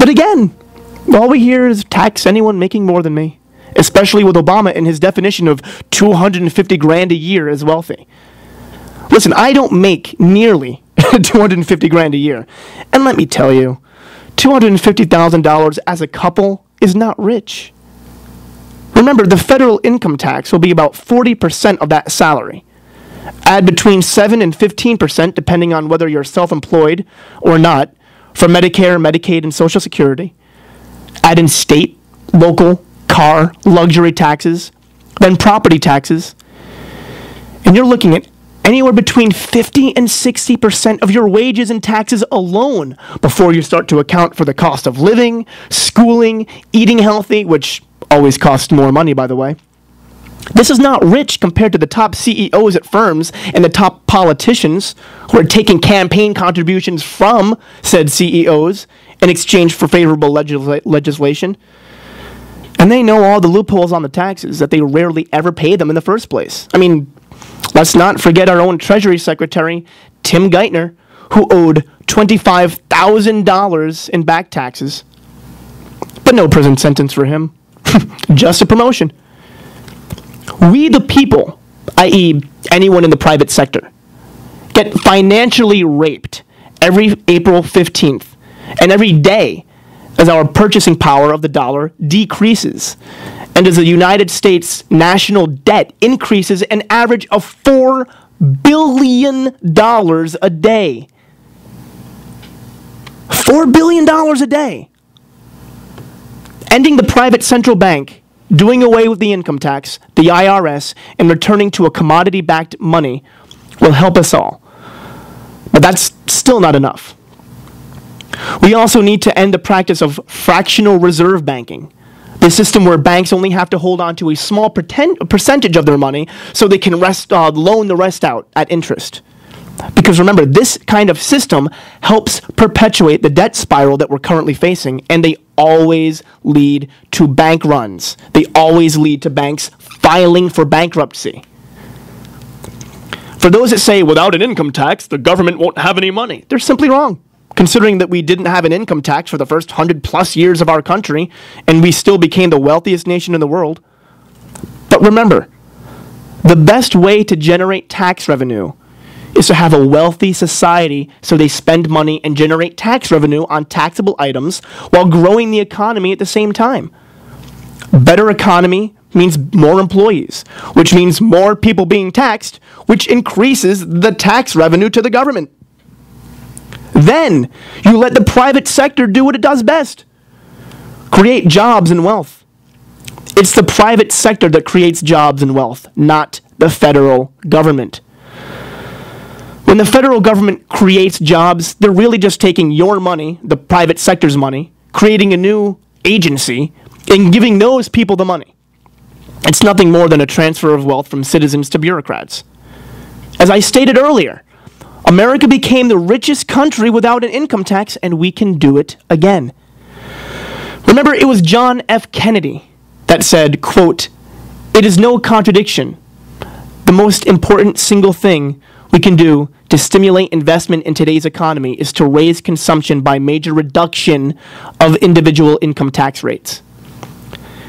But again, all we hear is tax anyone making more than me, especially with Obama and his definition of 250 grand a year as wealthy. Listen, I don't make nearly 250 grand a year. And let me tell you, $250,000 as a couple is not rich. Remember, the federal income tax will be about 40% of that salary. Add between 7 and 15%, depending on whether you're self-employed or not, for Medicare, Medicaid, and Social Security. Add in state, local, car, luxury taxes, then property taxes. And you're looking at anywhere between 50 and 60% of your wages and taxes alone before you start to account for the cost of living, schooling, eating healthy, which always costs more money, by the way. This is not rich compared to the top CEOs at firms and the top politicians who are taking campaign contributions from said CEOs in exchange for favorable legislation. And they know all the loopholes on the taxes that they rarely ever pay them in the first place. I mean, let's not forget our own Treasury Secretary, Tim Geithner, who owed $25,000 in back taxes. But no prison sentence for him. Just a promotion. We the people, i.e. anyone in the private sector, get financially raped every April 15th and every day as our purchasing power of the dollar decreases and as the United States national debt increases an average of $4 billion a day. $4 billion a day. Ending the private central bank, doing away with the income tax, the IRS, and returning to a commodity-backed money will help us all. But that's still not enough. We also need to end the practice of fractional reserve banking, the system where banks only have to hold on to a small percentage of their money so they can loan the rest out at interest. Because remember, this kind of system helps perpetuate the debt spiral that we're currently facing, and they always lead to bank runs. They always lead to banks filing for bankruptcy. For those that say, without an income tax, the government won't have any money, they're simply wrong, considering that we didn't have an income tax for the first 100+ years of our country, and we still became the wealthiest nation in the world. But remember, the best way to generate tax revenue is to have a wealthy society so they spend money and generate tax revenue on taxable items while growing the economy at the same time. Better economy means more employees, which means more people being taxed, which increases the tax revenue to the government. Then you let the private sector do what it does best: create jobs and wealth. It's the private sector that creates jobs and wealth, not the federal government. When the federal government creates jobs, they're really just taking your money, the private sector's money, creating a new agency, and giving those people the money. It's nothing more than a transfer of wealth from citizens to bureaucrats. As I stated earlier, America became the richest country without an income tax, and we can do it again. Remember, it was John F. Kennedy that said, quote, "It is no contradiction. The most important single thing we can do to stimulate investment in today's economy is to raise consumption by major reduction of individual income tax rates."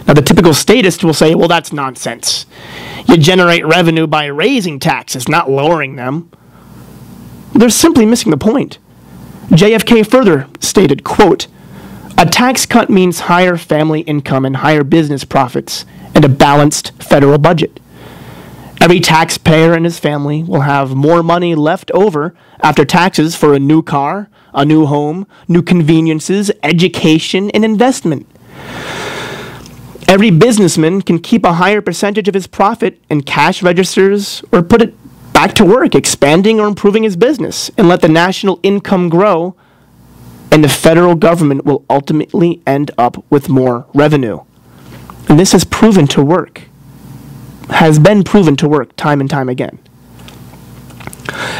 Now, the typical statist will say, well, that's nonsense. You generate revenue by raising taxes, not lowering them. They're simply missing the point. JFK further stated, quote, "A tax cut means higher family income and higher business profits and a balanced federal budget. Every taxpayer and his family will have more money left over after taxes for a new car, a new home, new conveniences, education, and investment. Every businessman can keep a higher percentage of his profit in cash registers or put it back to work, expanding or improving his business, and let the national income grow, and the federal government will ultimately end up with more revenue." And this has proven to work. Has been proven to work time and time again.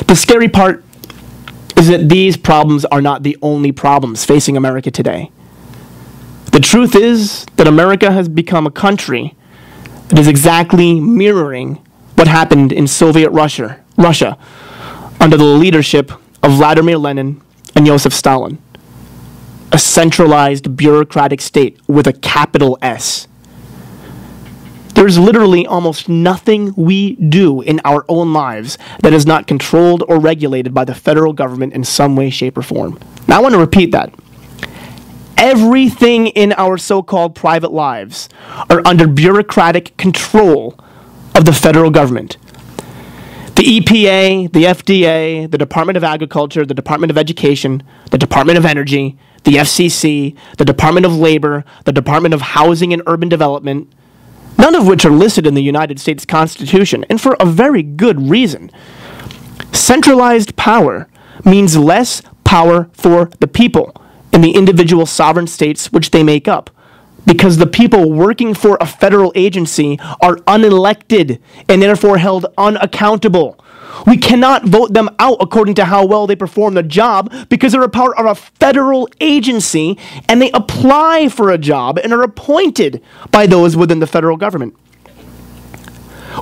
The scary part is that these problems are not the only problems facing America today. The truth is that America has become a country that is exactly mirroring what happened in Soviet Russia under the leadership of Vladimir Lenin and Joseph Stalin. a centralized bureaucratic state with a capital S. There's literally almost nothing we do in our own lives that is not controlled or regulated by the federal government in some way, shape, or form. Now, I want to repeat that. Everything in our so-called private lives are under bureaucratic control of the federal government. The EPA, the FDA, the Department of Agriculture, the Department of Education, the Department of Energy, the FCC, the Department of Labor, the Department of Housing and Urban Development, none of which are listed in the United States Constitution, and for a very good reason. Centralized power means less power for the people in the individual sovereign states which they make up, because the people working for a federal agency are unelected and therefore held unaccountable. We cannot vote them out according to how well they perform the job because they're a part of a federal agency and they apply for a job and are appointed by those within the federal government.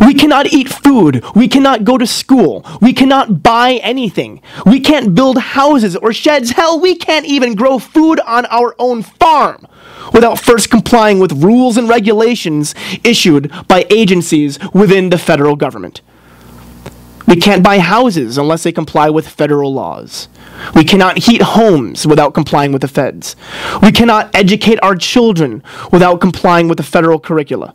We cannot eat food. We cannot go to school. We cannot buy anything. We can't build houses or sheds. Hell, we can't even grow food on our own farm without first complying with rules and regulations issued by agencies within the federal government. We can't buy houses unless they comply with federal laws. We cannot heat homes without complying with the feds. We cannot educate our children without complying with the federal curricula.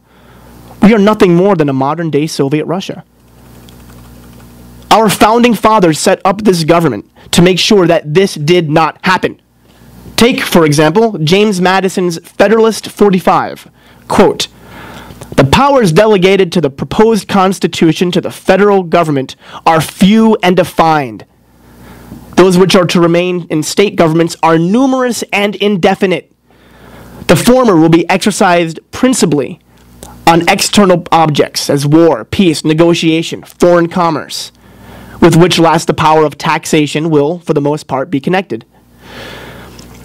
We are nothing more than a modern-day Soviet Russia. Our founding fathers set up this government to make sure that this did not happen. Take, for example, James Madison's Federalist 45. Quote, "The powers delegated to the proposed Constitution to the federal government are few and defined. Those which are to remain in state governments are numerous and indefinite. The former will be exercised principally on external objects as war, peace, negotiation, foreign commerce, with which last the power of taxation will, for the most part, be connected.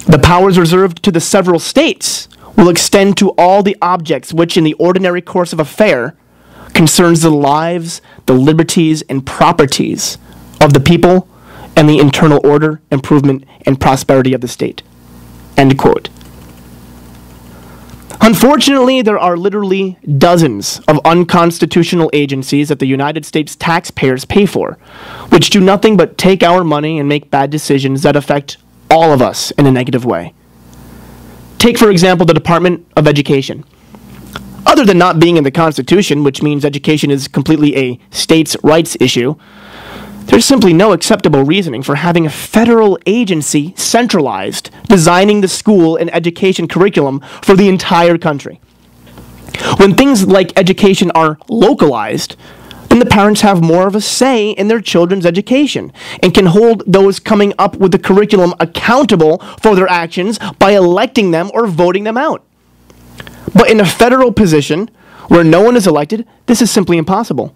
The powers reserved to the several states will extend to all the objects which in the ordinary course of affair concerns the lives, the liberties, and properties of the people and the internal order, improvement, and prosperity of the state." End quote. Unfortunately, there are literally dozens of unconstitutional agencies that the United States taxpayers pay for, which do nothing but take our money and make bad decisions that affect all of us in a negative way. Take, for example, the Department of Education. Other than not being in the Constitution, which means education is completely a states' rights issue, there's simply no acceptable reasoning for having a federal agency centralized, designing the school and education curriculum for the entire country. When things like education are localized, then the parents have more of a say in their children's education and can hold those coming up with the curriculum accountable for their actions by electing them or voting them out. But in a federal position where no one is elected, this is simply impossible.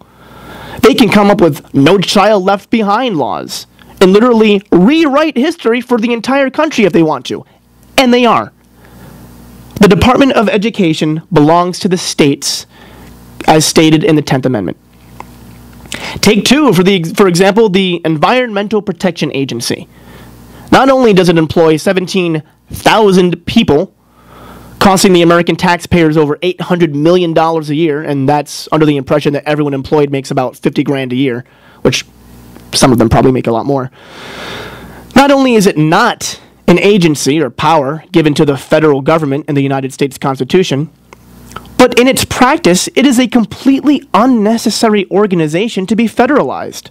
They can come up with no child left behind laws and literally rewrite history for the entire country if they want to. And they are. The Department of Education belongs to the states as stated in the 10th Amendment. Take two, for example, the Environmental Protection Agency. Not only does it employ 17,000 people, costing the American taxpayers over $800 million a year, and that's under the impression that everyone employed makes about 50 grand a year, which some of them probably make a lot more. Not only is it not an agency or power given to the federal government in the United States Constitution, but in its practice, it is a completely unnecessary organization to be federalized.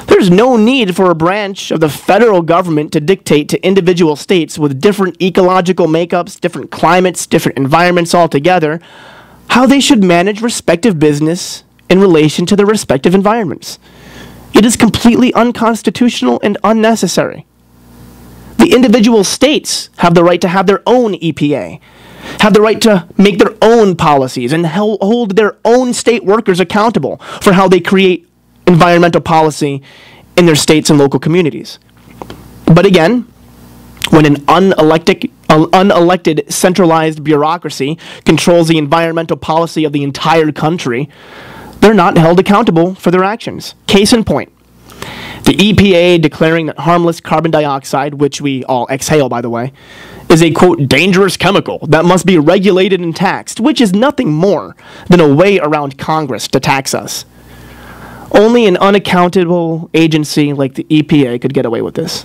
There's no need for a branch of the federal government to dictate to individual states with different ecological makeups, different climates, different environments altogether, how they should manage respective business in relation to their respective environments. It is completely unconstitutional and unnecessary. The individual states have the right to have their own EPA, have the right to make their own policies, and hold their own state workers accountable for how they create environmental policy in their states and local communities. But again, when an unelected centralized bureaucracy controls the environmental policy of the entire country, they're not held accountable for their actions. Case in point, The EPA declaring that harmless carbon dioxide, which we all exhale, by the way, is a, quote, dangerous chemical that must be regulated and taxed, which is nothing more than a way around Congress to tax us. Only an unaccountable agency like the EPA could get away with this.